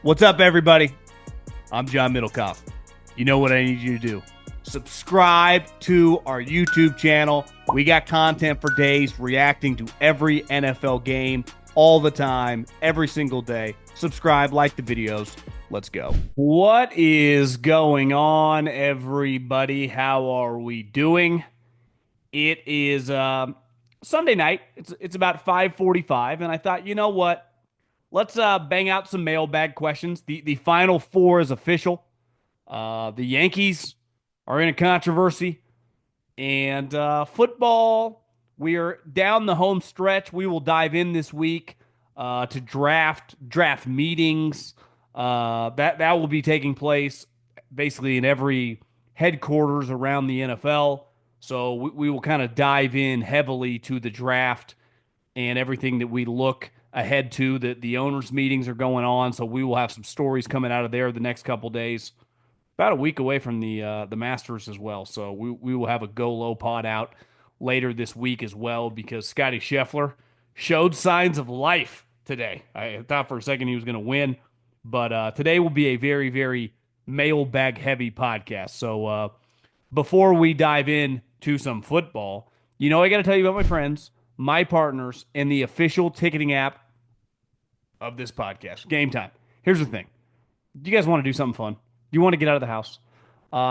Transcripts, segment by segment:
What's up, everybody? I'm John Middlekauff. You know what I need you to do. Subscribe to our YouTube channel. We got content for days reacting to every NFL game all the time, every single day. Subscribe, like the videos. Let's go. What is going on, everybody? How are we doing? It is Sunday night. It's about 5:45, and I thought, you know what? Let's bang out some mailbag questions. The final four is official. The Yankees are in a controversy, and football. We are down the home stretch. We will dive in this week to draft meetings. That will be taking place basically in every headquarters around the NFL. So we will kind of dive in heavily to the draft and everything that we look ahead to. The owners' meetings are going on, so we will have some stories coming out of there the next couple days. About a week away from the Masters as well, so we will have a Go Low pod out later this week as well because Scotty Scheffler showed signs of life today. I thought for a second he was going to win, but today will be a very, very mailbag heavy podcast. So before we dive in to some football, I got to tell you about my friends, my partners, and the official ticketing app of this podcast, Game Time. Here's the thing. Do you guys want to do something fun? Do you want to get out of the house?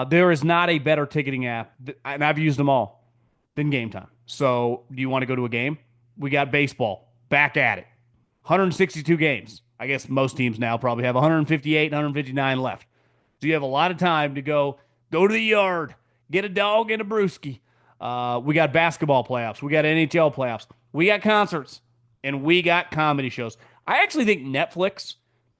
There is not a better ticketing app, and I've used them all, than Game Time. So do you want to go to a game? We got baseball back at it. 162 games. I guess most teams now probably have 158, 159 left. So you have a lot of time to go to the yard, get a dog and a brewski. We got basketball playoffs. We got NHL playoffs. We got concerts. And we got comedy shows. I actually think Netflix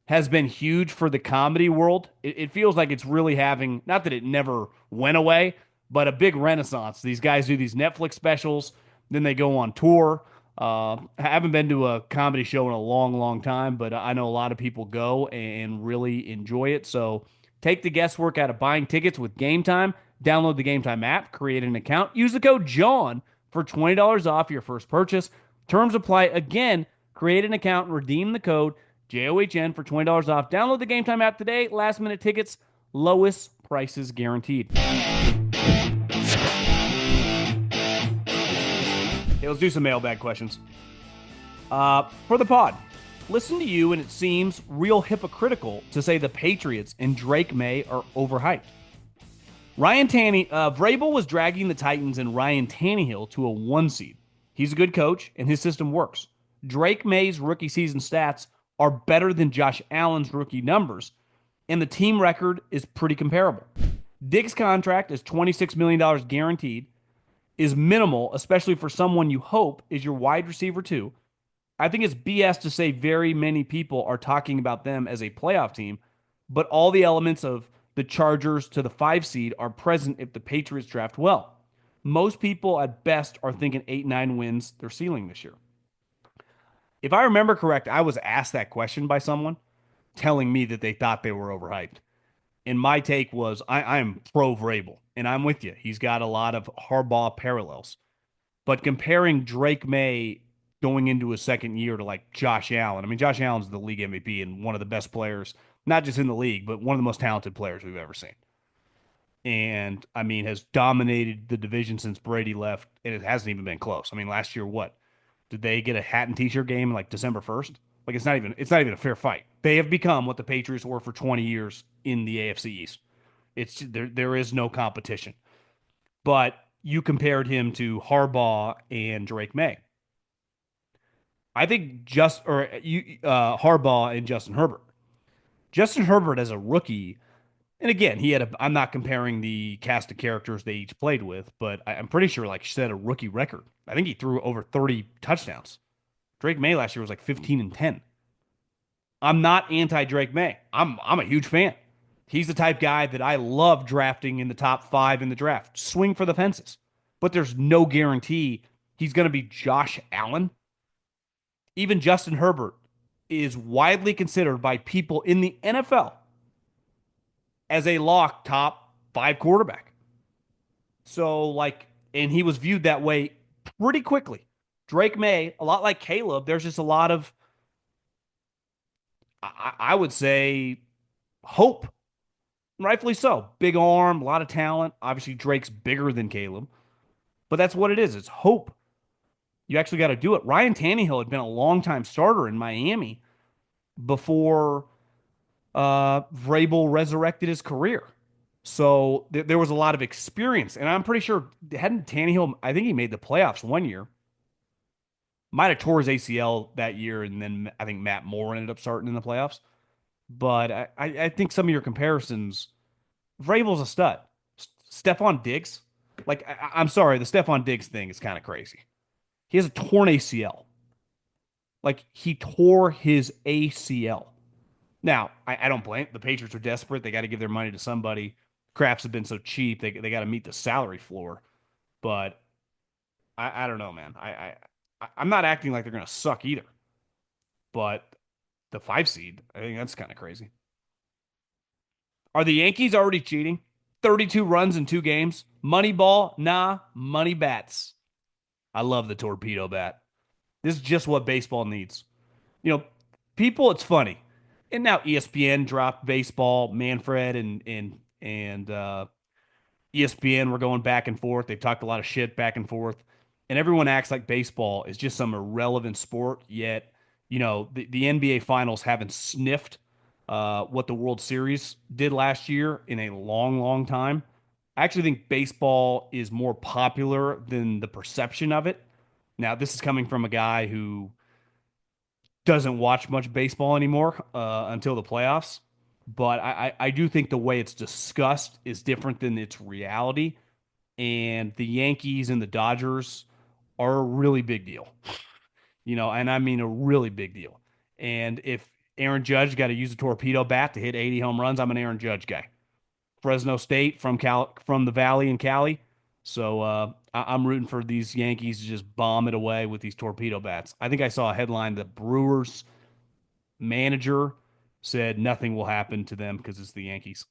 has been huge for the comedy world. It feels like it's really having, not that it never went away, but a big renaissance. These guys do these Netflix specials, then they go on tour. I haven't been to a comedy show in a long, long time, but I know a lot of people go and really enjoy it. So take the guesswork out of buying tickets with Game Time. Download the Game Time app, create an account, use the code JOHN for $20 off your first purchase. Terms apply. Again, create an account and redeem the code JOHN for $20 off. Download the Game Time app today. Last minute tickets, lowest prices guaranteed. Okay, let's do some mailbag questions. For the pod, listen to you and it seems real hypocritical to say the Patriots and Drake Maye are overhyped. Vrabel was dragging the Titans and Ryan Tannehill to a 1 seed. He's a good coach and his system works. Drake Maye's rookie season stats are better than Josh Allen's rookie numbers, and the team record is pretty comparable. Diggs' contract is $26 million guaranteed, is minimal, especially for someone you hope is your wide receiver too. I think it's BS to say very many people are talking about them as a playoff team, but all the elements of the Chargers to the 5 seed are present if the Patriots draft well. Most people at best are thinking 8-9 wins their ceiling this year. If I remember correct, I was asked that question by someone telling me that they thought they were overhyped. And my take was I'm pro Vrabel, and I'm with you. He's got a lot of Harbaugh parallels. But comparing Drake Maye going into his second year to like Josh Allen, I mean, Josh Allen's the league MVP and one of the best players, not just in the league, but one of the most talented players we've ever seen. And I mean, has dominated the division since Brady left, and it hasn't even been close. I mean, last year, what? Did they get a hat and t-shirt game like December 1st? Like it's not even a fair fight. They have become what the Patriots were for 20 years in the AFC East. It's there is no competition. But you compared him to Harbaugh and Drake Maye. I think Harbaugh and Justin Herbert. Justin Herbert as a rookie, and again, I'm not comparing the cast of characters they each played with, but I'm pretty sure like set a rookie record. I think he threw over 30 touchdowns. Drake Maye last year was like 15-10. I'm not anti Drake Maye. I'm a huge fan. He's the type guy that I love drafting in the top 5 in the draft. Swing for the fences. But there's no guarantee he's going to be Josh Allen. Even Justin Herbert is widely considered by people in the NFL as a lock top 5 quarterback. So, and he was viewed that way pretty quickly. Drake Maye, a lot like Caleb, there's just a lot of I would say hope, rightfully so. Big arm, a lot of talent. Obviously, Drake's bigger than Caleb, but that's what it is. It's hope. You actually got to do it. Ryan Tannehill had been a longtime starter in Miami before Vrabel resurrected his career. So there was a lot of experience, and I'm pretty sure hadn't Tannehill. I think he made the playoffs one year. Might have tore his ACL that year, and then I think Matt Moore ended up starting in the playoffs. But I think some of your comparisons, Vrabel's a stud. Stephon Diggs, like I'm sorry, the Stephon Diggs thing is kind of crazy. He has a torn ACL. Like he tore his ACL. Now, I don't blame the Patriots are desperate. They got to give their money to somebody. Craps have been so cheap. They got to meet the salary floor. But I don't know, man. I'm not acting like they're gonna suck either. But the 5 seed, I think that's kind of crazy. Are the Yankees already cheating? 32 runs in 2 games. Money ball? Nah, money bats. I love the torpedo bat. This is just what baseball needs. You know, people, it's funny. And now ESPN dropped baseball, Manfred and ESPN were going back and forth. They've talked a lot of shit back and forth. And everyone acts like baseball is just some irrelevant sport, yet, the NBA finals haven't sniffed what the World Series did last year in a long, long time. I actually think baseball is more popular than the perception of it. Now, this is coming from a guy who doesn't watch much baseball anymore until the playoffs. But I do think the way it's discussed is different than its reality. And the Yankees and the Dodgers are a really big deal, and I mean a really big deal. And if Aaron Judge got to use a torpedo bat to hit 80 home runs, I'm an Aaron Judge guy. Fresno State from the Valley in Cali. So I'm rooting for these Yankees to just bomb it away with these torpedo bats. I think I saw a headline that Brewers manager said nothing will happen to them because it's the Yankees.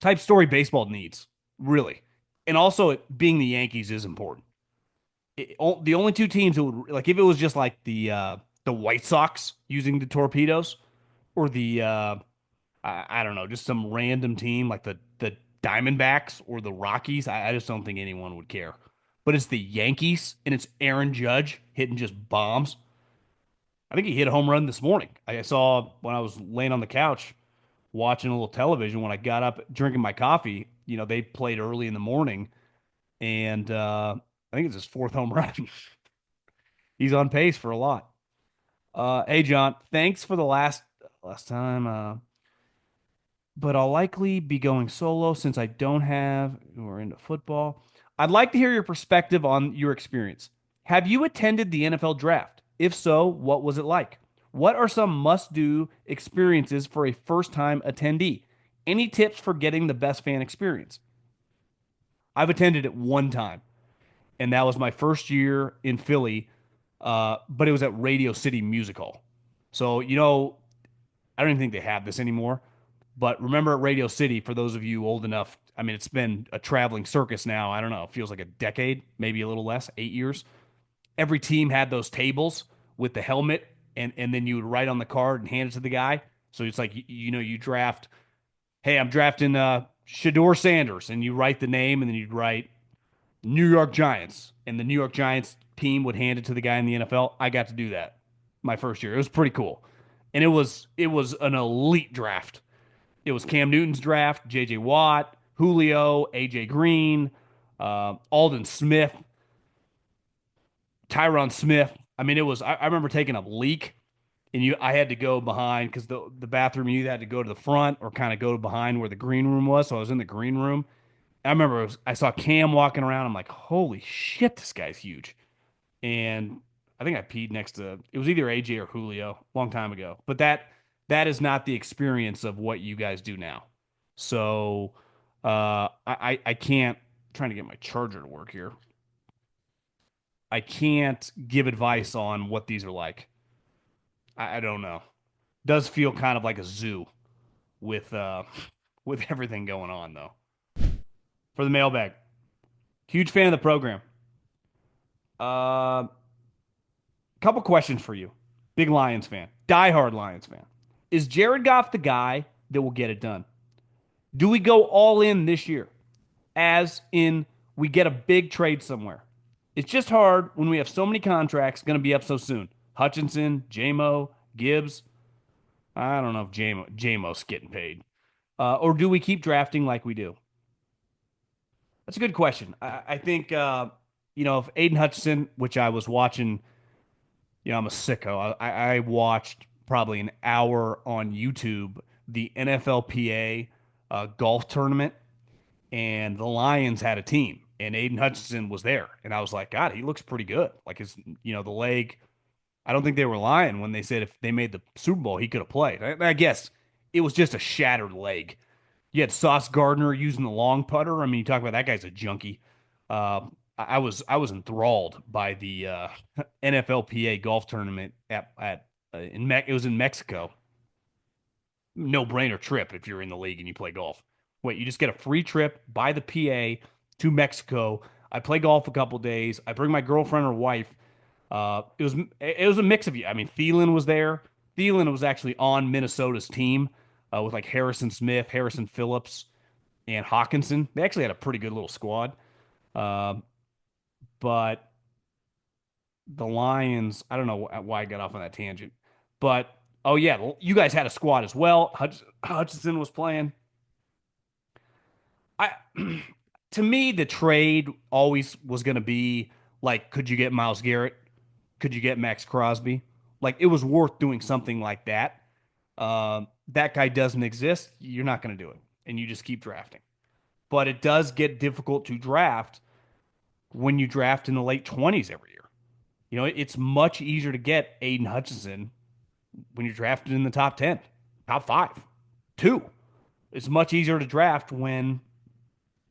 Type story baseball needs, really. And also, being the Yankees is important. The only two teams that would, like, if it was just like the White Sox using the torpedoes, or the I don't know, just some random team like the Diamondbacks or the Rockies, I just don't think anyone would care. But it's the Yankees and it's Aaron Judge hitting just bombs. I think he hit a home run this morning. I saw when I was laying on the couch watching a little television. When I got up drinking my coffee, they played early in the morning, and I think it's his fourth home run. He's on pace for a lot. Hey John, thanks for the last time. But I'll likely be going solo since I don't have who are into football. I'd like to hear your perspective on your experience. Have you attended the NFL draft? If so, what was it like? What are some must do experiences for a first time attendee? Any tips for getting the best fan experience? I've attended it one time, and that was my first year in Philly, but it was at Radio City Music Hall. So, I don't even think they have this anymore. But remember at Radio City, for those of you old enough, I mean, it's been a traveling circus now. I don't know, it feels like a decade, maybe a little less, 8 years. Every team had those tables with the helmet, and then you would write on the card and hand it to the guy. So it's like, you draft, hey, I'm drafting Shador Sanders, and you write the name, and then you'd write New York Giants, and the New York Giants team would hand it to the guy in the NFL. I got to do that my first year. It was pretty cool. And it was an elite draft. It was Cam Newton's draft, J.J. Watt, Julio, A.J. Green, Alden Smith, Tyron Smith. I mean, it was. I remember taking a leak, and I had to go behind because the bathroom you had to go to the front or kind of go behind where the green room was. So I was in the green room. I remember I saw Cam walking around. I'm like, holy shit, this guy's huge. And I think I peed next to it was either AJ or Julio a long time ago. But that is not the experience of what you guys do now. So I can't I'm trying to get my charger to work here. I can't give advice on what these are like. I don't know. Does feel kind of like a zoo with with everything going on though. For the mailbag. Huge fan of the program. Couple questions for you. Big Lions fan, diehard Lions fan. Is Jared Goff the guy that will get it done? Do we go all in this year? As in, we get a big trade somewhere. It's just hard when we have so many contracts going to be up so soon. Hutchinson, JMO, Gibbs. I don't know if JMO's getting paid. Or do we keep drafting like we do? That's a good question. I think, if Aiden Hutchinson, which I was watching, I'm a sicko. I watched probably an hour on YouTube, the NFLPA golf tournament, and the Lions had a team, and Aiden Hutchinson was there, and I was like, God, he looks pretty good. Like the leg. I don't think they were lying when they said if they made the Super Bowl, he could have played. I guess it was just a shattered leg. You had Sauce Gardner using the long putter. I mean, you talk about that guy's a junkie. I was enthralled by the NFLPA golf tournament it was in Mexico. No brainer trip if you're in the league and you play golf. Wait, you just get a free trip by the PA to Mexico. I play golf a couple days. I bring my girlfriend or wife. It was a mix of you. I mean, Thielen was there. Thielen was actually on Minnesota's team with like Harrison Smith, Harrison Phillips, and Hawkinson. They actually had a pretty good little squad. Uh, but the Lions, I don't know why I got off on that tangent. But oh yeah, you guys had a squad as well. Hutchinson was playing. I To me, the trade always was going to be like, could you get Myles Garrett? Could you get Max Crosby? Like it was worth doing something like that. That guy doesn't exist. You're not going to do it, and you just keep drafting. But it does get difficult to draft when you draft in the late 20s every year. It's much easier to get Aiden Hutchinson when you're drafted in the top 10, top five, two. It's much easier to draft when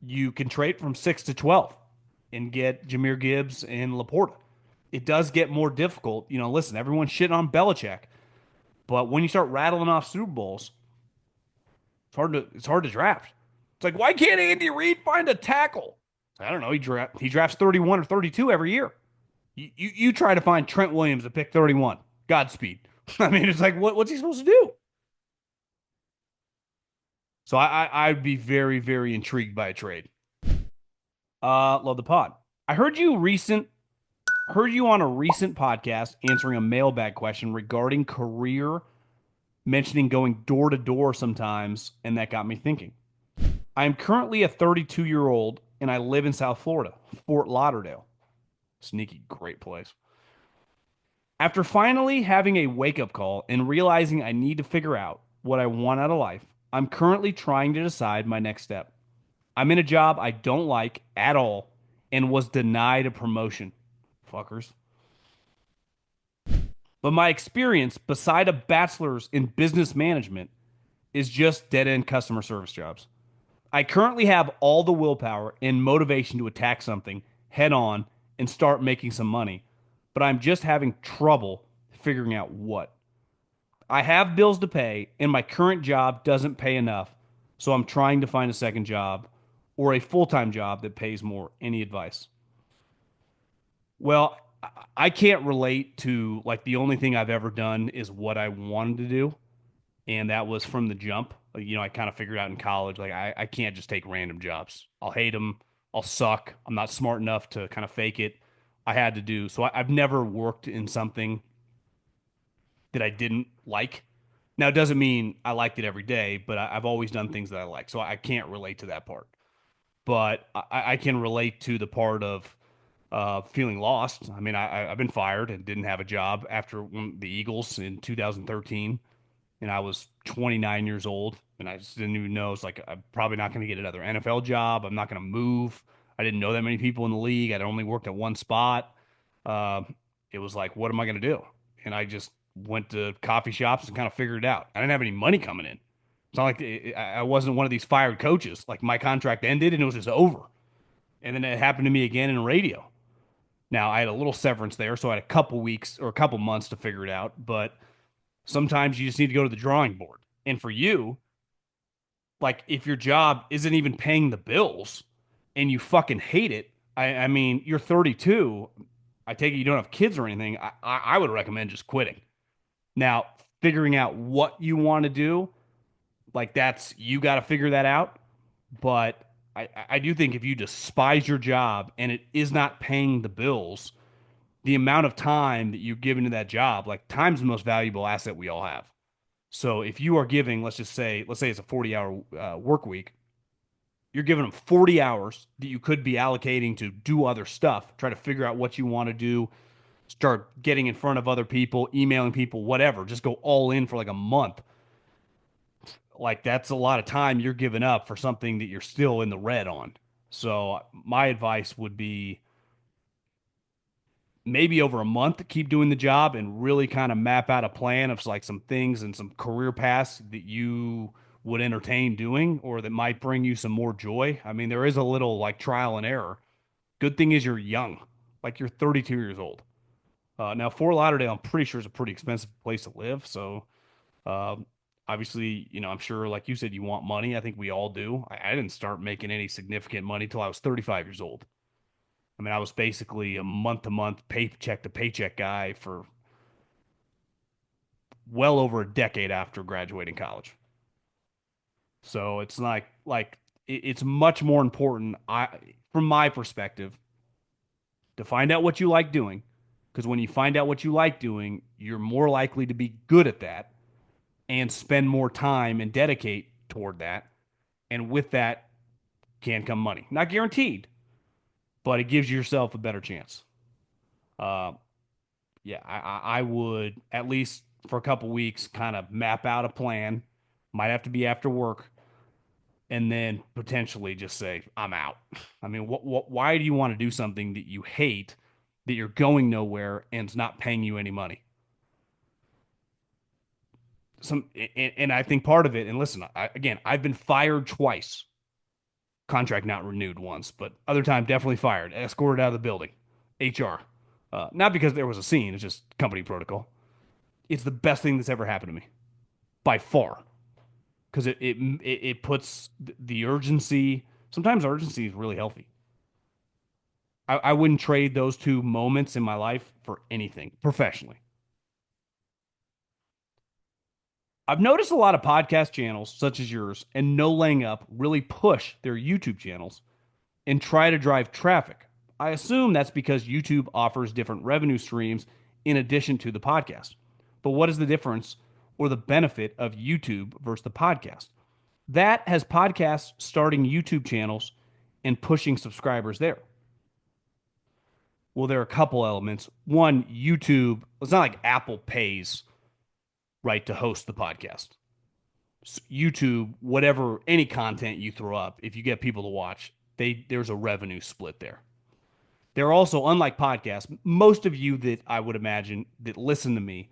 you can trade from 6 to 12 and get Jameer Gibbs and Laporta. It does get more difficult. Listen, everyone's shitting on Belichick, but when you start rattling off Super Bowls, it's hard to draft. It's like, why can't Andy Reid find a tackle? I don't know. He drafts 31 or 32 every year. You try to find Trent Williams to pick 31. Godspeed. I mean, it's like, what's he supposed to do? So I'd be very, very intrigued by a trade. Love the pod. I heard you on a recent podcast answering a mailbag question regarding career, mentioning going door to door sometimes, and that got me thinking. I am currently a 32-year-old and I live in South Florida, Fort Lauderdale. Sneaky, great place. After finally having a wake up call and realizing I need to figure out what I want out of life, I'm currently trying to decide my next step. I'm in a job I don't like at all and was denied a promotion. Fuckers. But my experience, beside a bachelor's in business management, is just dead end customer service jobs. I currently have all the willpower and motivation to attack something head on and start making some money, but I'm just having trouble figuring out what. I have bills to pay, and my current job doesn't pay enough, so I'm trying to find a second job or a full time job that pays more. Any advice? Well, I can't relate to like the only thing I've ever done is what I wanted to do, and that was from the jump. Like, I kind of figured out in college, like I can't just take random jobs. I'll hate them. I'll suck. I'm not smart enough to kind of fake it. I had to do so. I've never worked in something that I didn't like. Now, it doesn't mean I liked it every day, but I've always done things that I like. So I can't relate to that part. But I can relate to the part of feeling lost. I mean, I've been fired and didn't have a job after the Eagles in 2013, and I was 29 years old, and I just didn't even know. It's like I'm probably not going to get another NFL job. I'm not going to move. I didn't know that many people in the league. I'd only worked at one spot. Uh, it was like, what am I going to do? And I just went to coffee shops and kind of figured it out. I didn't have any money coming in. It's not like I wasn't one of these fired coaches. Like my contract ended and it was just over. And then it happened to me again in radio. Now I had a little severance there, so I had a couple weeks or a couple months to figure it out. But sometimes you just need to go to the drawing board. And for you, like if your job isn't even paying the bills and you fucking hate it, I mean, you're 32. I take it you don't have kids or anything. I would recommend just quitting. Now, figuring out what you want to do, like that's you got to figure that out. But I do think if you despise your job and it is not paying the bills, the amount of time that you're giving to that job, like time's the most valuable asset we all have. So if you are giving, let's say it's a 40-hour work week, you're giving them 40 hours that you could be allocating to do other stuff, try to figure out what you want to do, start getting in front of other people, emailing people, whatever. Just go all in for like a month. Like that's a lot of time you're giving up for something that you're still in the red on. So my advice would be maybe over a month, keep doing the job and really kind of map out a plan of like some things and some career paths that you would entertain doing or that might bring you some more joy. I mean, there is a little like trial and error. Good thing is you're young, like you're 32 years old. Now, Fort Lauderdale, I'm pretty sure is a pretty expensive place to live. So, um, obviously, I'm sure, like you said, you want money. I think we all do. I didn't start making any significant money till I was 35 years old. I mean, I was basically a month to month, paycheck to paycheck guy for well over a decade after graduating college. So it's like it's much more important, from my perspective, to find out what you like doing. Because when you find out what you like doing, you're more likely to be good at that and spend more time and dedicate toward that. And with that can come money. Not guaranteed, but it gives yourself a better chance. Uh, yeah, I would at least for a couple weeks kind of map out a plan. Might have to be after work, and then potentially just say I'm out. I mean, why do you want to do something that you hate, that you're going nowhere and it's not paying you any money? And I think part of it. And listen, again, I've been fired twice, contract not renewed once, but other time definitely fired, escorted out of the building, HR. Not because there was a scene, it's just company protocol. It's the best thing that's ever happened to me by far because it puts the urgency. Sometimes urgency is really healthy. I wouldn't trade those two moments in my life for anything professionally. I've noticed a lot of podcast channels such as yours and No Laying Up really push their YouTube channels and try to drive traffic. I assume that's because YouTube offers different revenue streams in addition to the podcast. But what is the difference or the benefit of YouTube versus the podcast? That has podcasts starting YouTube channels and pushing subscribers there. Well, there are a couple elements. One, YouTube, it's not like Apple pays, right, to host the podcast. YouTube, whatever, any content you throw up, if you get people to watch, there's a revenue split there. They're also, unlike podcasts, most of you that I would imagine that listen to me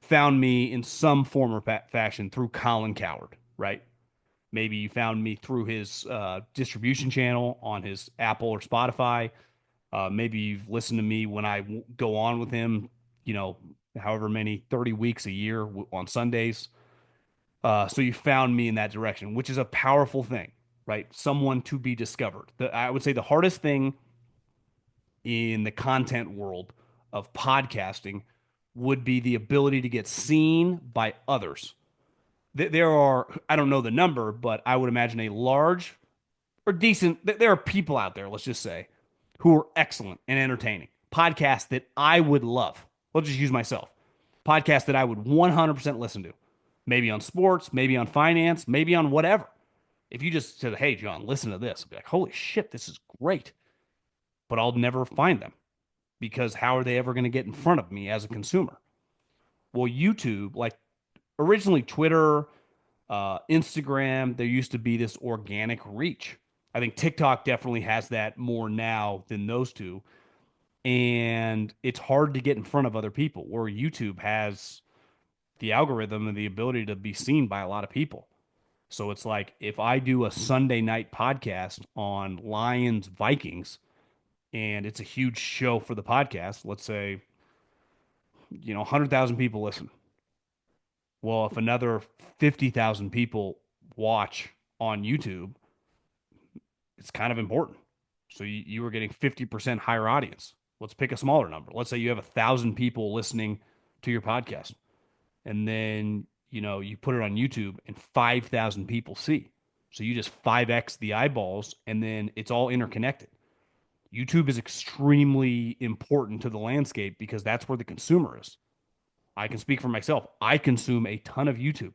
found me in some form or fashion through Colin Coward, right? Maybe you found me through his distribution channel on his Apple or Spotify. Maybe you've listened to me when go on with him, you know, however many 30 weeks a year on Sundays. So you found me in that direction, which is a powerful thing, right? Someone to be discovered. I would say the hardest thing in the content world of podcasting would be the ability to get seen by others. There are, I don't know the number, but I would imagine a large or decent, there are people out there, let's just say, who are excellent and entertaining. Podcasts that I would love. Let's just use myself. Podcasts that I would 100% listen to. Maybe on sports, maybe on finance, maybe on whatever. If you just said, hey, John, listen to this, I'd be like, holy shit, this is great. But I'll never find them because how are they ever going to get in front of me as a consumer? Well, YouTube, like originally Twitter, Instagram, there used to be this organic reach. I think TikTok definitely has that more now than those two. And it's hard to get in front of other people, where YouTube has the algorithm and the ability to be seen by a lot of people. So it's like if I do a Sunday night podcast on Lions Vikings and it's a huge show for the podcast, let's say, 100,000 people listen. Well, if another 50,000 people watch on YouTube, it's kind of important. So you were getting 50% higher audience. Let's pick a smaller number. Let's say you have 1,000 people listening to your podcast. and then you put it on YouTube and 5,000 people see. So you just 5x the eyeballs, and then it's all interconnected. YouTube is extremely important to the landscape because that's where the consumer is. I can speak for myself. I consume a ton of YouTube.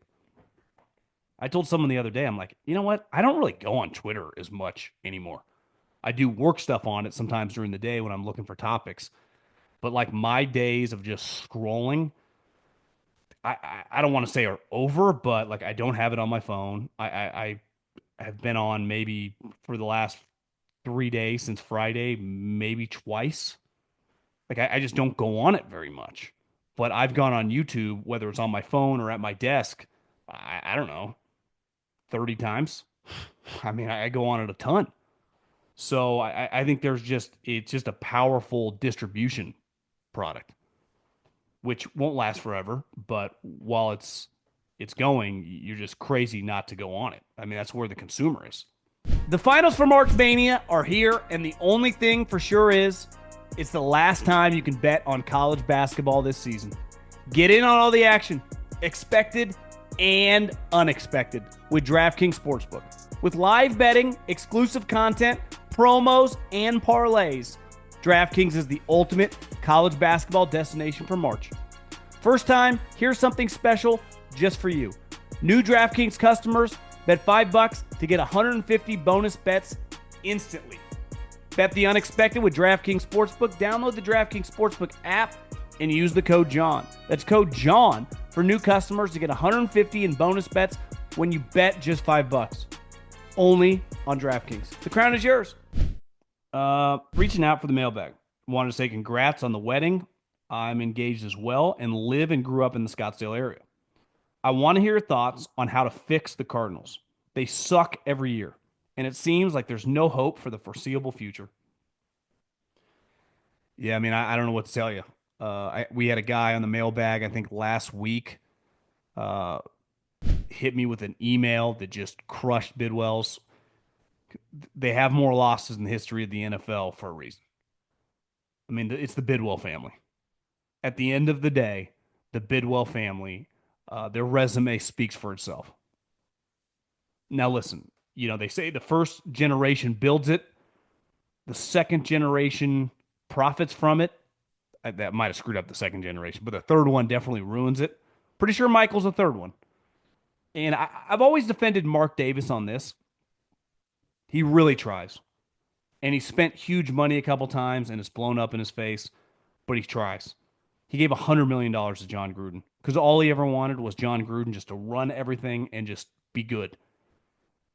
I told someone the other day, I'm like, you know what? I don't really go on Twitter as much anymore. I do work stuff on it sometimes during the day when I'm looking for topics. But like my days of just scrolling, I don't want to say are over, but like I don't have it on my phone. I have been on maybe for the last 3 days since Friday, maybe twice. Like I just don't go on it very much. But I've gone on YouTube, whether it's on my phone or at my desk, I don't know, 30 times. I mean, I go on it a ton. So I think it's just a powerful distribution product, which won't last forever. But while it's going, you're just crazy not to go on it. I mean, that's where the consumer is. The finals for March Mania are here, and the only thing for sure is it's the last time you can bet on college basketball this season. Get in on all the action, expected and unexpected, with DraftKings Sportsbook. With live betting, exclusive content, promos, and parlays, DraftKings is the ultimate college basketball destination for March. First time, here's something special just for you. New DraftKings customers bet $5 to get 150 bonus bets instantly. Bet the unexpected with DraftKings Sportsbook. Download the DraftKings Sportsbook app and use the code JOHN. That's code JOHN for new customers to get 150 in bonus bets when you bet just $5. Only on DraftKings. The crown is yours. Reaching out for the mailbag. Wanted to say congrats on the wedding. I'm engaged as well and live and grew up in the Scottsdale area. I want to hear your thoughts on how to fix the Cardinals. They suck every year, and it seems like there's no hope for the foreseeable future. Yeah, I mean, I don't know what to tell you. We had a guy on the mailbag, I think last week, uh, hit me with an email that just crushed Bidwell's. They have more losses in the history of the NFL for a reason. I mean, it's the Bidwell family. At the end of the day, the Bidwell family, their resume speaks for itself. Now, listen, they say the first generation builds it, the second generation profits from it. That might have screwed up the second generation, but the third one definitely ruins it. Pretty sure Michael's the third one. And I've always defended Mark Davis on this. He really tries. And he spent huge money a couple times and it's blown up in his face, but he tries. He gave $100 million to John Gruden because all he ever wanted was John Gruden just to run everything and just be good.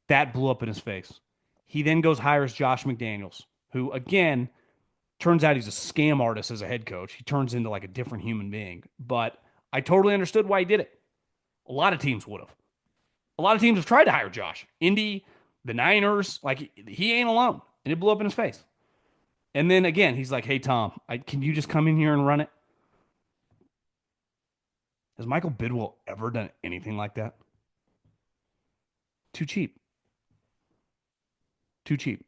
That blew up in his face. He then goes hires Josh McDaniels, who, again, turns out he's a scam artist as a head coach. He turns into like a different human being. But I totally understood why he did it. A lot of teams would have. A lot of teams have tried to hire Josh. Indy, the Niners, like he ain't alone. And it blew up in his face. And then again, he's like, hey, Tom, can you just come in here and run it? Has Michael Bidwell ever done anything like that? Too cheap. Too cheap.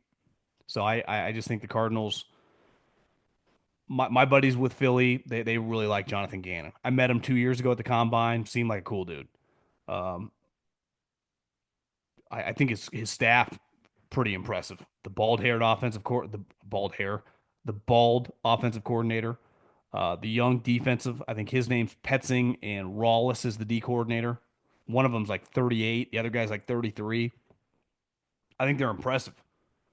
So I just think the Cardinals, my buddies with Philly, they really like Jonathan Gannon. I met him 2 years ago at the Combine. Seemed like a cool dude. Um, I think his staff pretty impressive. The bald offensive coordinator, the young defensive. I think his name's Petzing and Rawless is the D coordinator. One of them's like 38, the other guy's like 33. I think they're impressive.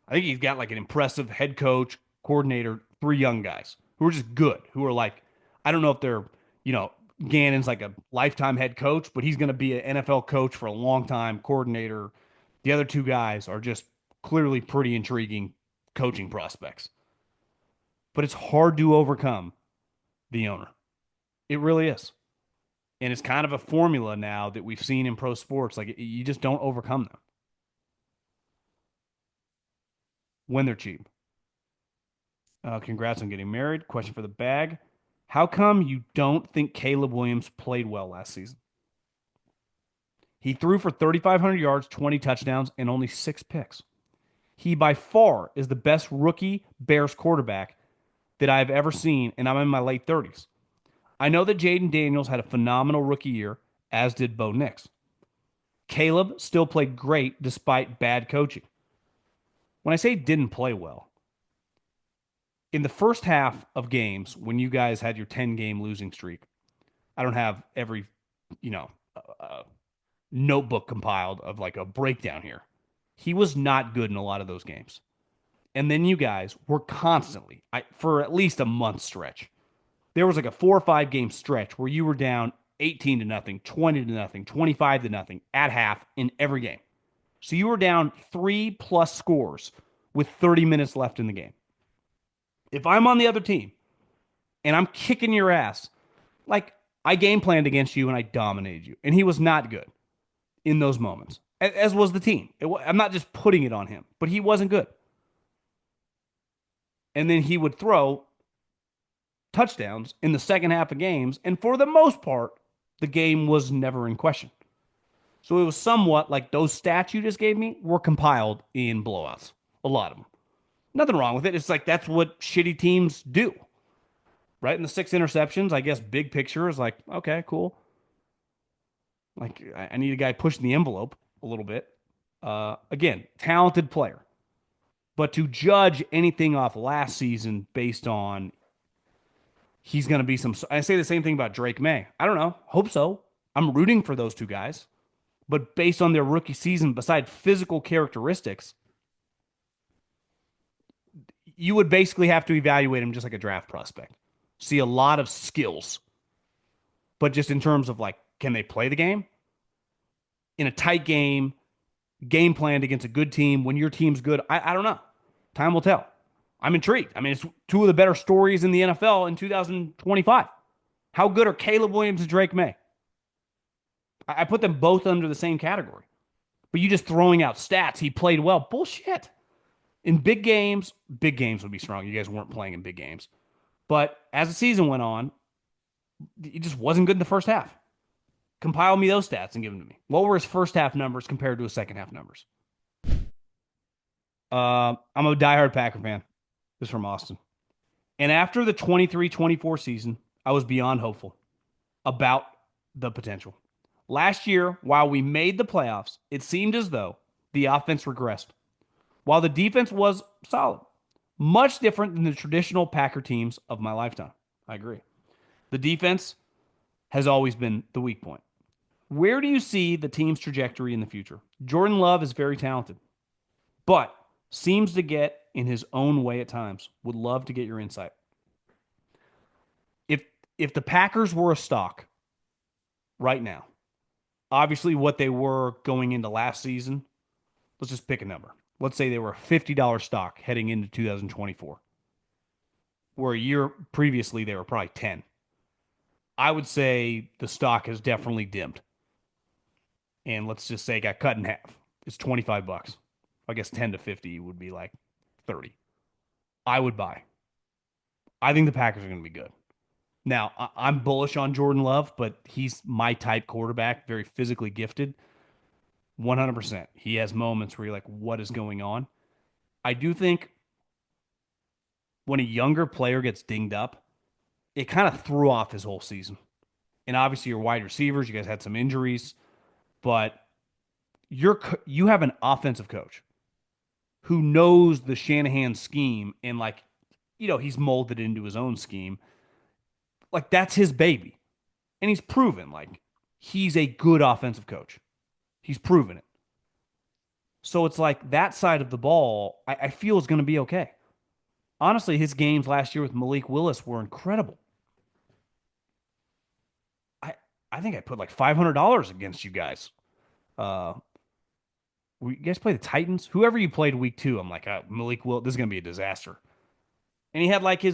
I think he's got like an impressive head coach, coordinator, three young guys who are just good, who are like, I don't know if they're, Gannon's like a lifetime head coach, but he's going to be an NFL coach for a long time, coordinator. The other two guys are just clearly pretty intriguing coaching prospects. But it's hard to overcome the owner. It really is. And it's kind of a formula now that we've seen in pro sports. Like you just don't overcome them when they're cheap. Congrats on getting married. Question for the bag. How come you don't think Caleb Williams played well last season? He threw for 3,500 yards, 20 touchdowns, and only 6 picks. He by far is the best rookie Bears quarterback that I've ever seen, and I'm in my late 30s. I know that Jaden Daniels had a phenomenal rookie year, as did Bo Nix. Caleb still played great despite bad coaching. When I say didn't play well, in the first half of games, when you guys had your 10-game losing streak, I don't have every, you know, notebook compiled of like a breakdown here. He was not good in a lot of those games. And then you guys were constantly, for at least a month stretch, there was like a 4 or 5 game stretch where you were down 18 to nothing, 20 to nothing, 25 to nothing at half in every game. So you were down 3+ scores with 30 minutes left in the game. If I'm on the other team and I'm kicking your ass, like I game planned against you and I dominated you, and he was not good in those moments, as was the team. I'm not just putting it on him, but he wasn't good. And then he would throw touchdowns in the second half of games, and for the most part, the game was never in question. So it was somewhat like those stats you just gave me were compiled in blowouts. A lot of them. Nothing wrong with it. It's like that's what shitty teams do. Right? And the 6 interceptions, I guess big picture is like, okay, cool. Like I need a guy pushing the envelope a little bit. Again, talented player. But to judge anything off last season based on he's going to be some. I say the same thing about Drake Maye. I don't know. Hope so. I'm rooting for those two guys. But based on their rookie season, beside physical characteristics, you would basically have to evaluate him just like a draft prospect. See a lot of skills. But just in terms of like, can they play the game? In a tight game planned against a good team, when your team's good, I don't know. Time will tell. I'm intrigued. I mean, it's two of the better stories in the NFL in 2025. How good are Caleb Williams and Drake Maye? I put them both under the same category. But you just throwing out stats, he played well. Bullshit. In big games would be strong. You guys weren't playing in big games. But as the season went on, he just wasn't good in the first half. Compile me those stats and give them to me. What were his first half numbers compared to his second half numbers? I'm a diehard Packer fan. This is from Austin. And after the 23-24 season, I was beyond hopeful about the potential. Last year, while we made the playoffs, it seemed as though the offense regressed, while the defense was solid. Much different than the traditional Packer teams of my lifetime. I agree. The defense has always been the weak point. Where do you see the team's trajectory in the future? Jordan Love is very talented, but seems to get in his own way at times. Would love to get your insight. If if the Packers were a stock right now, obviously what they were going into last season, let's just pick a number. Let's say they were a $50 stock heading into 2024, where a year previously they were probably 10. I would say the stock has definitely dimmed. And let's just say it got cut in half. It's $25. I guess 10 to 50 would be like 30. I would buy. I think the Packers are going to be good. Now, I'm bullish on Jordan Love, but he's my type quarterback, very physically gifted. 100%. He has moments where you're like, what is going on? I do think when a younger player gets dinged up, it kind of threw off his whole season. And obviously, your wide receivers, you guys had some injuries, but you have an offensive coach who knows the Shanahan scheme and like, he's molded into his own scheme. Like that's his baby. And he's proven like he's a good offensive coach. He's proven it. So it's like that side of the ball, I feel is going to be okay. Honestly, his games last year with Malik Willis were incredible. I think I put like $500 against you guys. You guys play the Titans? Whoever you played week 2, I'm like, Malik Willis, this is going to be a disaster. And he had like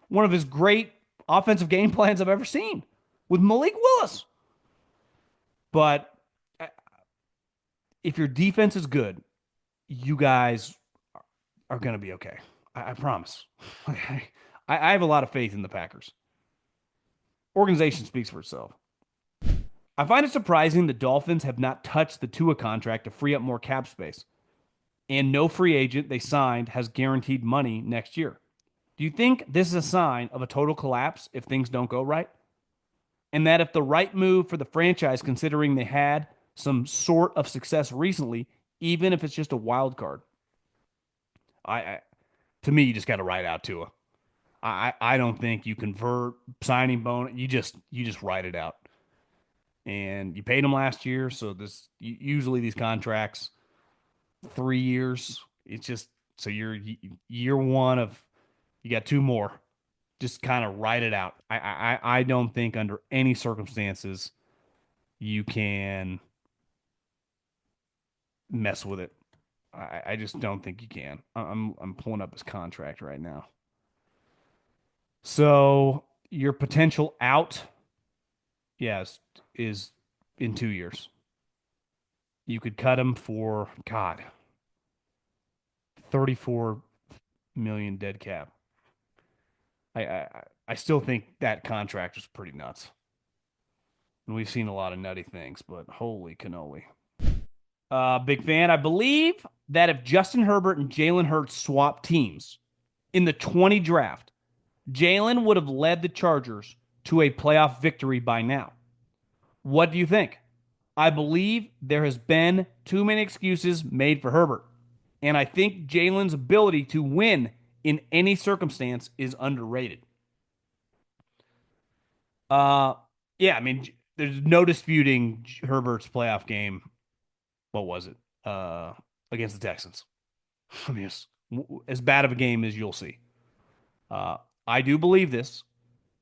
one of his great offensive game plans I've ever seen with Malik Willis. But if your defense is good, you guys are going to be okay. I promise. I have a lot of faith in the Packers. Organization speaks for itself. I find it surprising the Dolphins have not touched the Tua contract to free up more cap space. And no free agent they signed has guaranteed money next year. Do you think this is a sign of a total collapse if things don't go right? and that if the right move for the franchise, considering they had some sort of success recently, even if it's just a wild card. I to me, you just got to ride out Tua. I don't think you convert signing bonus. You just ride it out. And you paid him last year, so this usually these contracts 3 years. It's just so you're year one of you got two more. Just kind of ride it out. I don't think under any circumstances you can mess with it. I just don't think you can. I'm pulling up his contract right now. So your potential out, yes, is in 2 years. You could cut him for God, 34 million dead cap. I still think that contract was pretty nuts. And we've seen a lot of nutty things, but holy cannoli. Big fan. I believe that if Justin Herbert and Jalen Hurts swap teams in the 20 draft, Jalen would have led the Chargers to a playoff victory by now. What do you think? I believe there has been too many excuses made for Herbert. And I think Jalen's ability to win in any circumstance is underrated. Uh, yeah, I mean, there's no disputing Herbert's playoff game. What was it? Against the Texans. I mean, it's as bad of a game as you'll see. Uh, I do believe this.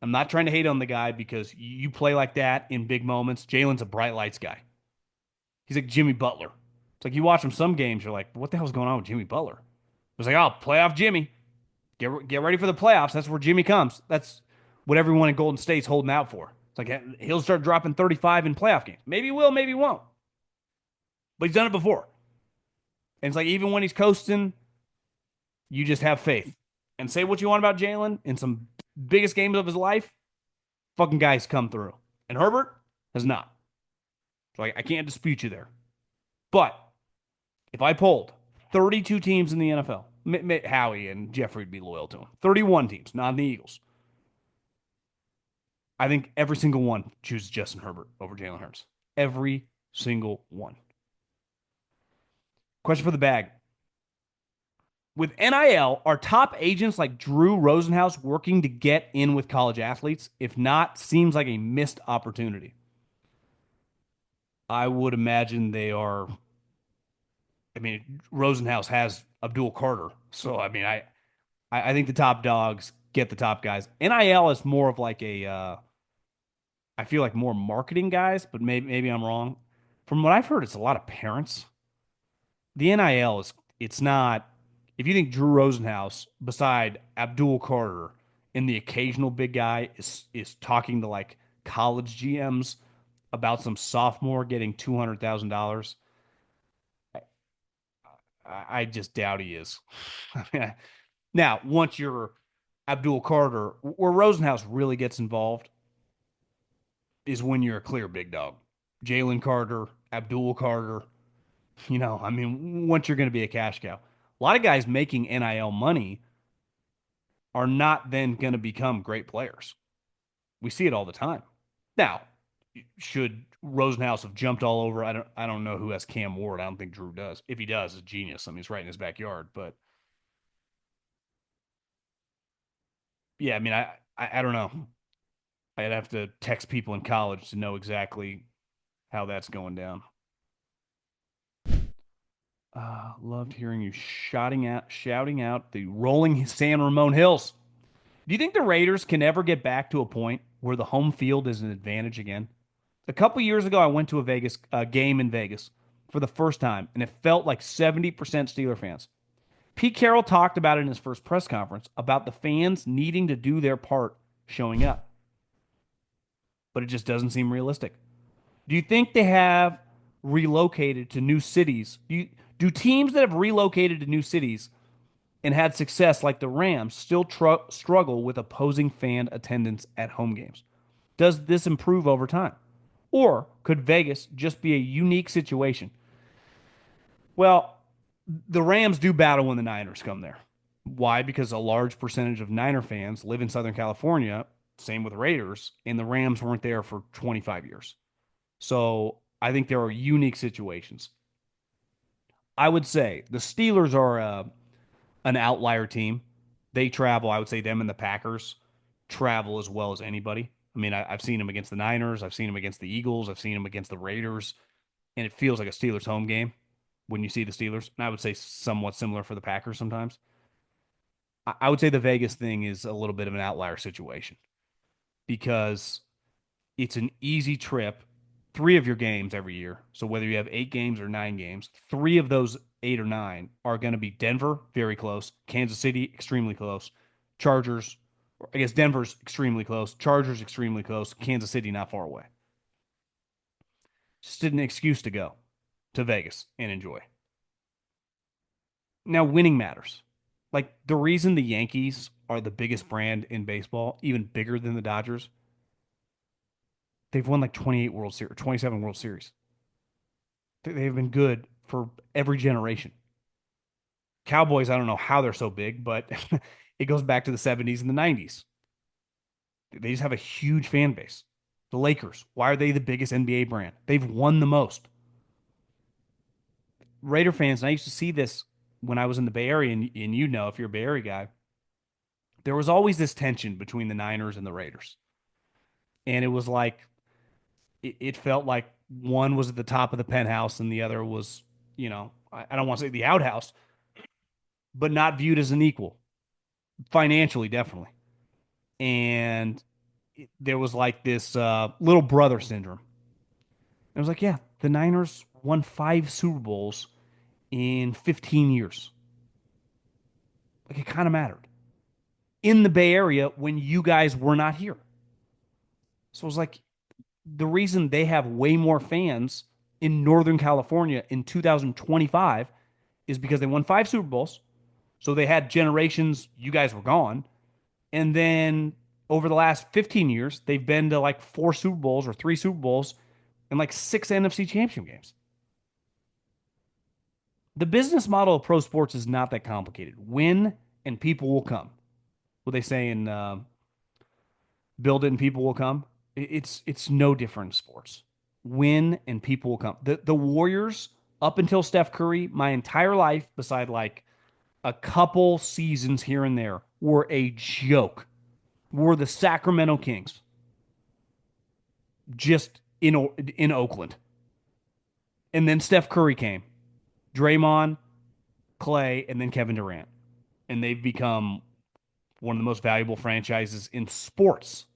I'm not trying to hate on the guy because you play like that in big moments. Jalen's a bright lights guy. He's like Jimmy Butler. It's like you watch him some games, you're like, what the hell's going on with Jimmy Butler? It's like, oh, playoff Jimmy. Get ready for the playoffs. That's where Jimmy comes. That's what everyone in Golden State's holding out for. It's like he'll start dropping 35 in playoff games. Maybe he will, maybe he won't. But he's done it before. And it's like even when he's coasting, you just have faith. And say what you want about Jalen in some biggest games of his life, fucking guys come through. And Herbert has not. So I can't dispute you there. But if I polled 32 teams in the NFL, Howie and Jeffrey would be loyal to him. 31 teams, not the Eagles. I think every single one chooses Justin Herbert over Jalen Hurts. Every single one. Question for the bag. With NIL, are top agents like Drew Rosenhaus working to get in with college athletes? If not, seems like a missed opportunity. I would imagine they are. I mean, Rosenhaus has Abdul Carter. So, I mean, I think the top dogs get the top guys. NIL is more of like I feel like more marketing guys, but maybe I'm wrong. From what I've heard, it's a lot of parents. The NIL it's not. If you think Drew Rosenhaus, beside Abdul Carter, and the occasional big guy is talking to like college GMs about some sophomore getting $200,000, I just doubt he is. Now, once you're Abdul Carter, where Rosenhaus really gets involved is when you're a clear big dog. Jalen Carter, Abdul Carter, I mean, once you're going to be a cash cow. A lot of guys making NIL money are not then going to become great players. We see it all the time. Now, should Rosenhaus have jumped all over? I don't know who has Cam Ward. I don't think Drew does. If he does, it's genius. I mean, it's right in his backyard. But yeah, I mean, I don't know. I'd have to text people in college to know exactly how that's going down. Loved hearing you shouting out the rolling San Ramon Hills. Do you think the Raiders can ever get back to a point where the home field is an advantage again? A couple years ago, I went to a Vegas game in Vegas for the first time, and it felt like 70% Steeler fans. Pete Carroll talked about it in his first press conference about the fans needing to do their part showing up, but it just doesn't seem realistic. Do you think they have relocated to new cities? Do teams that have relocated to new cities and had success like the Rams still struggle with opposing fan attendance at home games? Does this improve over time? Or could Vegas just be a unique situation? Well, the Rams do battle when the Niners come there. Why? Because a large percentage of Niner fans live in Southern California, Same with Raiders, and the Rams weren't there for 25 years. So I think there are unique situations. I would say the Steelers are an outlier team. They travel. I would say them and the Packers travel as well as anybody. I mean, I've seen them against the Niners. I've seen them against the Eagles. I've seen them against the Raiders, and it feels like a Steelers home game when you see the Steelers. And I would say somewhat similar for the Packers sometimes. I would say the Vegas thing is a little bit of an outlier situation because it's an easy trip. Three of your games every year. So whether you have 8 games or 9 games, three of those 8 or 9 are going to be Denver, very close, Kansas City, extremely close, Chargers. I guess Denver's extremely close, Chargers extremely close, Kansas City not far away. Just an excuse to go to Vegas and enjoy. Now, winning matters. Like the reason the Yankees are the biggest brand in baseball, even bigger than the Dodgers, they've won like 28 World Series, 27 World Series. They've been good for every generation. Cowboys, I don't know how they're so big, but it goes back to the 70s and the 90s. They just have a huge fan base. The Lakers, why are they the biggest NBA brand? They've won the most. Raider fans, and I used to see this when I was in the Bay Area, and you know, if you're a Bay Area guy, there was always this tension between the Niners and the Raiders. And it was like, it felt like one was at the top of the penthouse and the other was, I don't want to say the outhouse, but not viewed as an equal financially, definitely. And there was like this little brother syndrome. It was like, yeah, the Niners won 5 Super Bowls in 15 years. Like it kind of mattered in the Bay Area when you guys were not here. So it was like the reason they have way more fans in Northern California in 2025 is because they won 5 Super Bowls. So they had generations, you guys were gone. And then over the last 15 years, they've been to like 4 Super Bowls or 3 Super Bowls and like 6 NFC championship games. The business model of pro sports is not that complicated. Win and people will come. What they say in build it and people will come. It's no different in sports. Win and people will come. The Warriors up until Steph Curry, my entire life, beside like a couple seasons here and there, were a joke. Were the Sacramento Kings just in Oakland, and then Steph Curry came, Draymond, Clay, and then Kevin Durant, and they've become one of the most valuable franchises in sports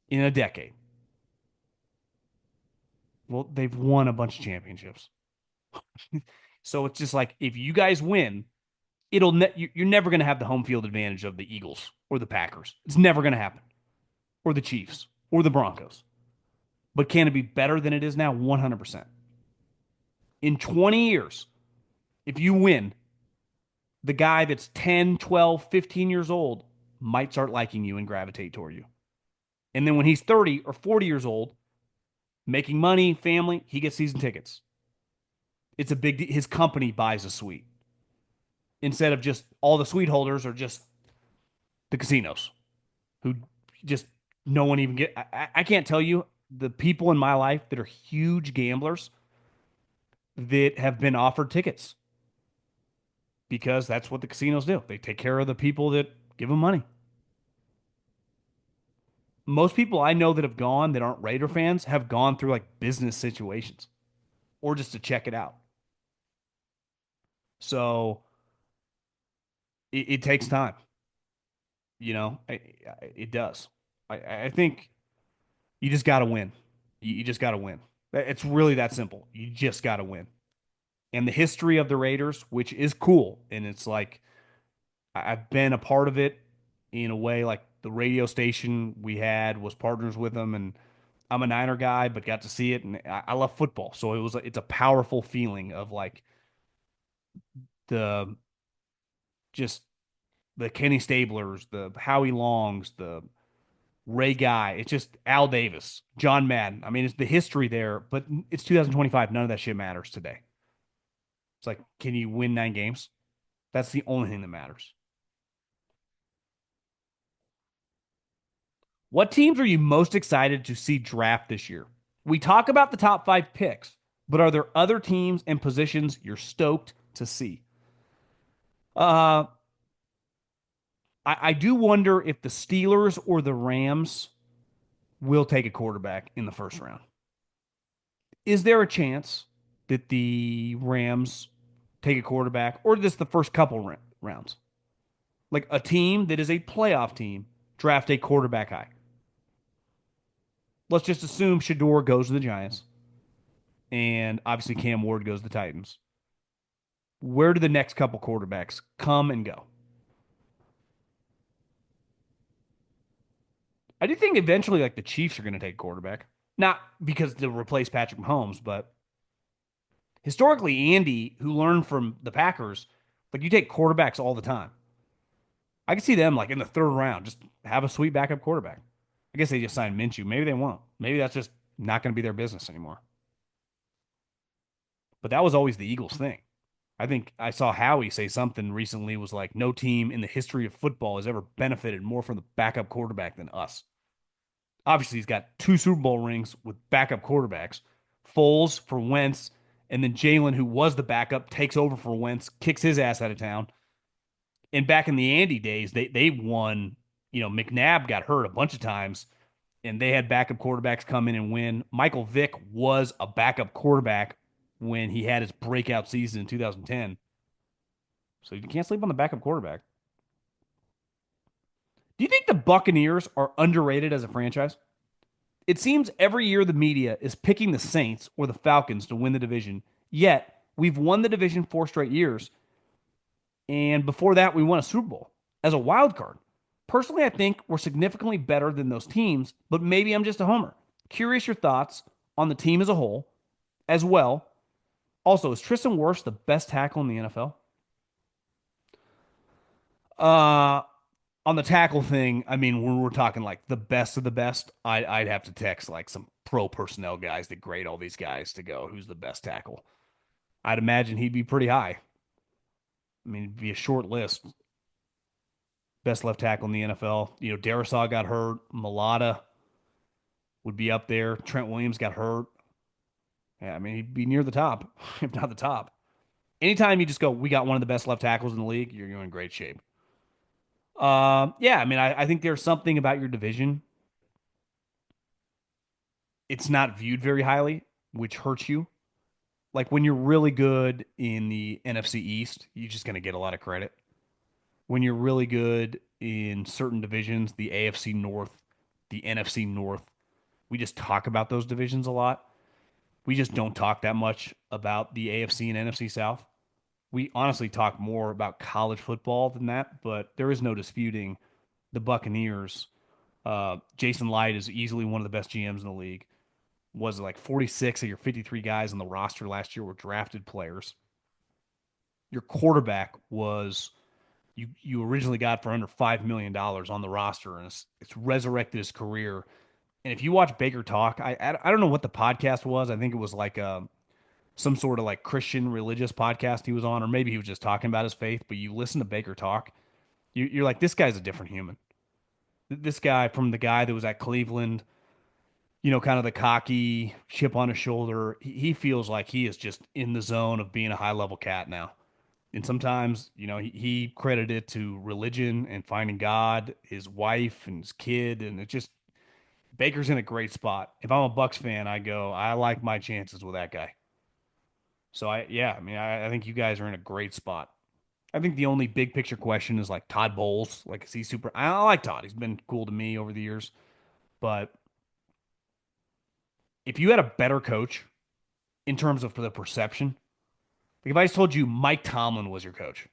in a decade. Well, they've won a bunch of championships. So it's just like if you guys win, you're never going to have the home field advantage of the Eagles or the Packers. It's never going to happen. Or the Chiefs or the Broncos. But can it be better than it is now? 100%. In 20 years, if you win, the guy that's 10, 12, 15 years old might start liking you and gravitate toward you. And then when he's 30 or 40 years old, making money, family, he gets season tickets. It's a big his company buys a suite instead of just all the suite holders are just the casinos who just no one even get. I can't tell you the people in my life that are huge gamblers that have been offered tickets because that's what the casinos do. They take care of the people that give them money. Most people I know that have gone that aren't Raider fans have gone through like business situations or just to check it out. So it takes time, it does. I think you just got to win. You just got to win. It's really that simple. You just got to win. And the history of the Raiders, which is cool, and it's like I've been a part of it in a way. Like the radio station we had was partners with them, and I'm a Niner guy, but got to see it, and I love football, so it's a powerful feeling of like the just the Kenny Stablers, the Howie Longs, the Ray Guy. It's just Al Davis, John Madden. I mean, it's the history there, but it's 2025. None of that shit matters today. It's like, can you win 9 games? That's the only thing that matters. What teams are you most excited to see draft this year? We talk about the top five picks, but are there other teams and positions you're stoked to see? Uh, I do wonder if the Steelers or the Rams will take a quarterback in the first round. Is there a chance that the Rams take a quarterback, or just the first couple rounds? Like a team that is a playoff team draft a quarterback high. Let's just assume Shador goes to the Giants, and obviously Cam Ward goes to the Titans. Where do the next couple quarterbacks come and go? I do think eventually, like the Chiefs are going to take a quarterback, not because to replace Patrick Mahomes, but historically, Andy, who learned from the Packers, like you take quarterbacks all the time. I can see them like in the third round, just have a sweet backup quarterback. I guess they just signed Minshew. Maybe they won't. Maybe that's just not going to be their business anymore. But that was always the Eagles' thing. I think I saw Howie say something recently was like, no team in the history of football has ever benefited more from the backup quarterback than us. Obviously, he's got two Super Bowl rings with backup quarterbacks, Foles for Wentz, and then Jalen, who was the backup, takes over for Wentz, kicks his ass out of town. And back in the Andy days, they won. You know, McNabb got hurt a bunch of times, and they had backup quarterbacks come in and win. Michael Vick was a backup quarterback when he had his breakout season in 2010. So you can't sleep on the backup quarterback. Do you think the Buccaneers are underrated as a franchise? It seems every year the media is picking the Saints or the Falcons to win the division, yet we've won the division 4 straight years. And before that, we won a Super Bowl as a wild card. Personally, I think we're significantly better than those teams, but maybe I'm just a homer. Curious your thoughts on the team as a whole as well. Also, is Tristan Wirfs the best tackle in the NFL? Uh, on the tackle thing, I mean, when we're talking like the best of the best, I'd have to text like some pro personnel guys that grade all these guys to go, who's the best tackle? I'd imagine he'd be pretty high. I mean, it'd be a short list. Best left tackle in the NFL. You know, Darisaw got hurt. Mulata would be up there. Trent Williams got hurt. Yeah, I mean, he'd be near the top, if not the top. Anytime you just go, we got one of the best left tackles in the league, you're in great shape. Yeah, I mean, I think there's something about your division. It's not viewed very highly, which hurts you. Like when you're really good in the NFC East, you're just going to get a lot of credit. When you're really good in certain divisions, the AFC North, the NFC North, we just talk about those divisions a lot. We just don't talk that much about the AFC and NFC South. We honestly talk more about college football than that, but there is no disputing the Buccaneers. Jason Light is easily one of the best GMs in the league. Was like 46 of your 53 guys on the roster last year were drafted players. Your quarterback was you originally got for under $5 million on the roster, and it's resurrected his career. And if you watch Baker talk, I don't know what the podcast was. I think it was like some sort of like Christian religious podcast he was on, or maybe he was just talking about his faith. But you listen to Baker talk, you're like, this guy's a different human. This guy from the guy that was at Cleveland, you know, kind of the cocky chip on his shoulder. He feels like he is just in the zone of being a high level cat now. And sometimes, you know, he credited it to religion and finding God, his wife and his kid, and it just Baker's in a great spot. If I'm a Bucs fan, I go, I like my chances with that guy. So I mean, I think you guys are in a great spot. I think the only big picture question is like Todd Bowles. Like, is he super? I like Todd. He's been cool to me over the years. But if you had a better coach in terms of the perception, like if I just told you Mike Tomlin was your coach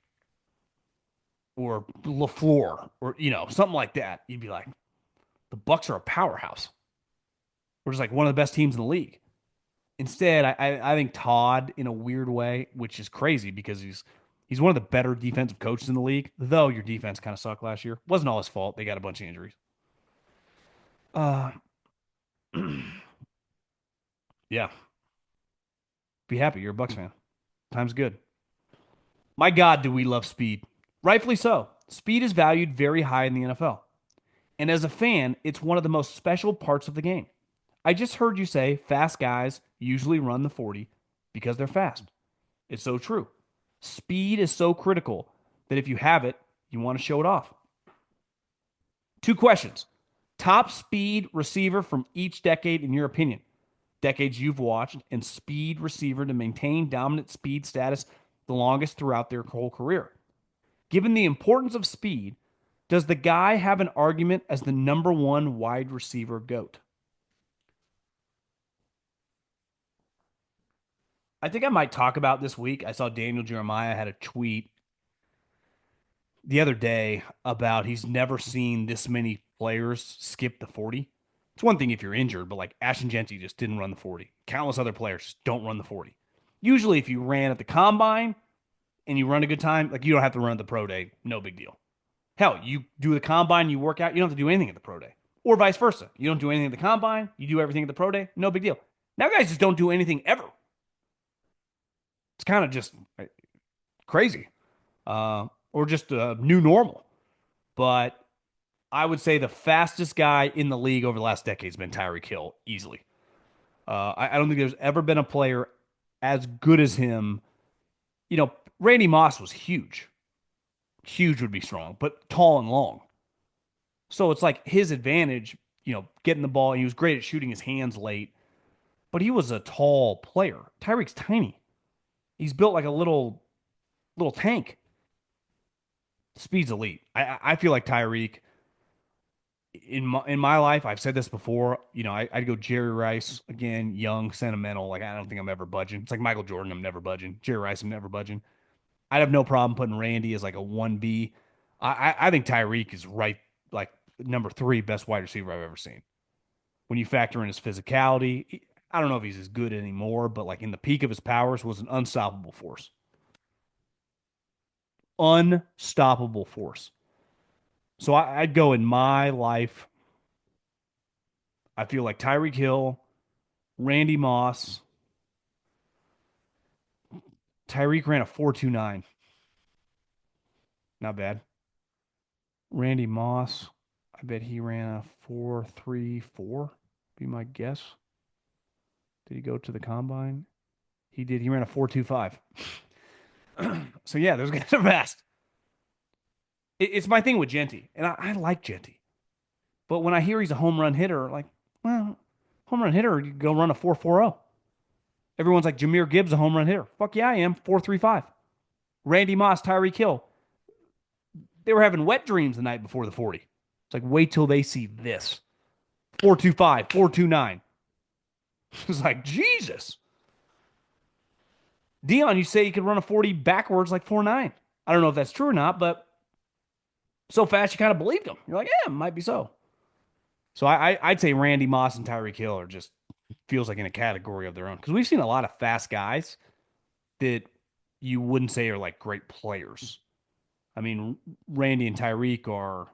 or LaFleur or, you know, something like that, you'd be like, the Bucs are a powerhouse. We're just like one of the best teams in the league. Instead, I think Todd, in a weird way, which is crazy because he's one of the better defensive coaches in the league, though your defense kind of sucked last year. Wasn't all his fault. They got a bunch of injuries. Uh, yeah, be happy. You're a Bucs fan. Time's good. My God, do we love speed? Rightfully so. Speed is valued very high in the NFL. And as a fan, it's one of the most special parts of the game. I just heard you say fast guys usually run the 40 because they're fast. It's so true. Speed is so critical that if you have it, you want to show it off. Two questions. Top speed receiver from each decade, in your opinion, decades you've watched, and speed receiver to maintain dominant speed status the longest throughout their whole career. Given the importance of speed, does the guy have an argument as the number one wide receiver GOAT? I think I might talk about this week. I saw Daniel Jeremiah had a tweet the other day about he's never seen this many players skip the 40. It's one thing if you're injured, but like Ashton Genty just didn't run the 40. Countless other players just don't run the 40. Usually, if you ran at the combine and you run a good time, like you don't have to run at the pro day, no big deal. Hell, you do the combine, you work out, you don't have to do anything at the pro day. Or vice versa. You don't do anything at the combine, you do everything at the pro day, no big deal. Now guys just don't do anything ever. It's kind of just crazy. Or just a new normal. But I would say the fastest guy in the league over the last decade has been Tyreek Hill, easily. I don't think there's ever been a player as good as him. You know, Randy Moss was huge. Huge would be strong, but tall and long. So it's like his advantage, getting the ball. He was great at shooting his hands late, but he was a tall player. Tyreek's tiny. He's built like a little tank. Speed's elite. I feel like Tyreek in my life. I've said this before. I'd go Jerry Rice again, young, sentimental. Like I don't think I'm ever budging. It's like Michael Jordan. I'm never budging. Jerry Rice. I'm never budging. I'd have no problem putting Randy as like a 1B. I think Tyreek is right, like number three best wide receiver I've ever seen. When you factor in his physicality, I don't know if he's as good anymore, but like in the peak of his powers, was an unstoppable force. Unstoppable force. So I'd go in my life. I feel like Tyreek Hill, Randy Moss. Tyreek ran a 4.29. Not bad. Randy Moss, I bet he ran a 4.34, be my guess. Did he go to the combine? He did. He ran a 4.25. So yeah, those guys are fast. It's my thing with Genty, and I like Genty. But when I hear he's a home run hitter, like, well, home run hitter, you go run a 4.40. Everyone's like, Jahmyr Gibbs a home run hitter. Fuck yeah, I am. 4.35. Randy Moss, Tyreek Hill. They were having wet dreams the night before the 40. It's like, wait till they see this. 4.25, 4.29. It's like, Jesus. Dion, you say you could run a 40 backwards like 4.9. I don't know if that's true or not, but so fast you kind of believed him. You're like, yeah, it might be so. So I'd say Randy Moss and Tyreek Hill are just feels like in a category of their own. Because we've seen a lot of fast guys that you wouldn't say are like great players. I mean, Randy and Tyreek are,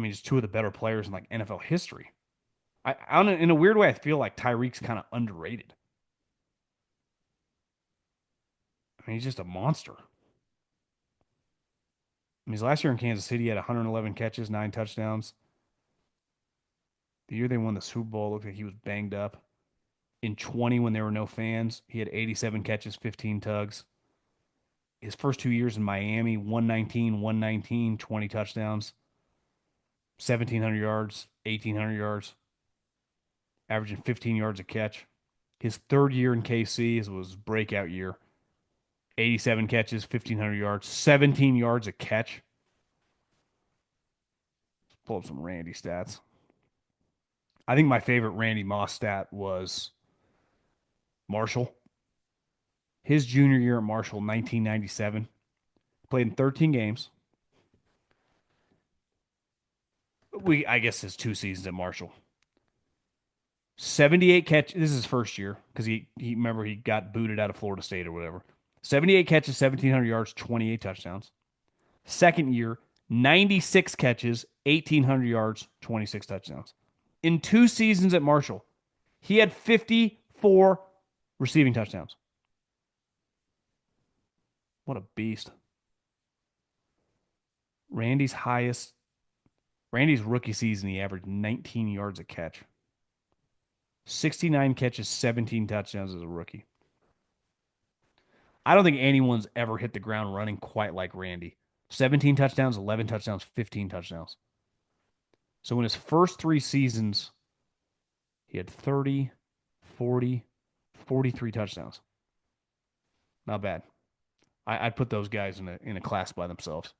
just two of the better players in like NFL history. In a weird way, I feel like Tyreek's kind of underrated. He's just a monster. His last year in Kansas City, he had 111 catches, 9 touchdowns. The year they won the Super Bowl, looked like he was banged up. In 20, when there were no fans, he had 87 catches, 15 tugs. His first 2 years in Miami, 119, 20 touchdowns, 1,700 yards, 1,800 yards, averaging 15 yards a catch. His third year in KC was his breakout year. 87 catches, 1,500 yards, 17 yards a catch. Let's pull up some Randy stats. I think my favorite Randy Moss stat was Marshall. His junior year at Marshall, 1997. Played in 13 games. I guess his 2 seasons at Marshall. 78 catches. This is his first year because he remember he got booted out of Florida State or whatever. 78 catches, 1,700 yards, 28 touchdowns. Second year, 96 catches, 1,800 yards, 26 touchdowns. In 2 seasons at Marshall, he had 54 receiving touchdowns. What a beast. Randy's highest Randy's rookie season, he averaged 19 yards a catch, 69 catches, 17 touchdowns as a rookie. I don't think anyone's ever hit the ground running quite like Randy. 17 touchdowns, 11 touchdowns, 15 touchdowns. So in his first 3 seasons, he had 30, 40, 43 touchdowns. Not bad. I'd put those guys in a class by themselves.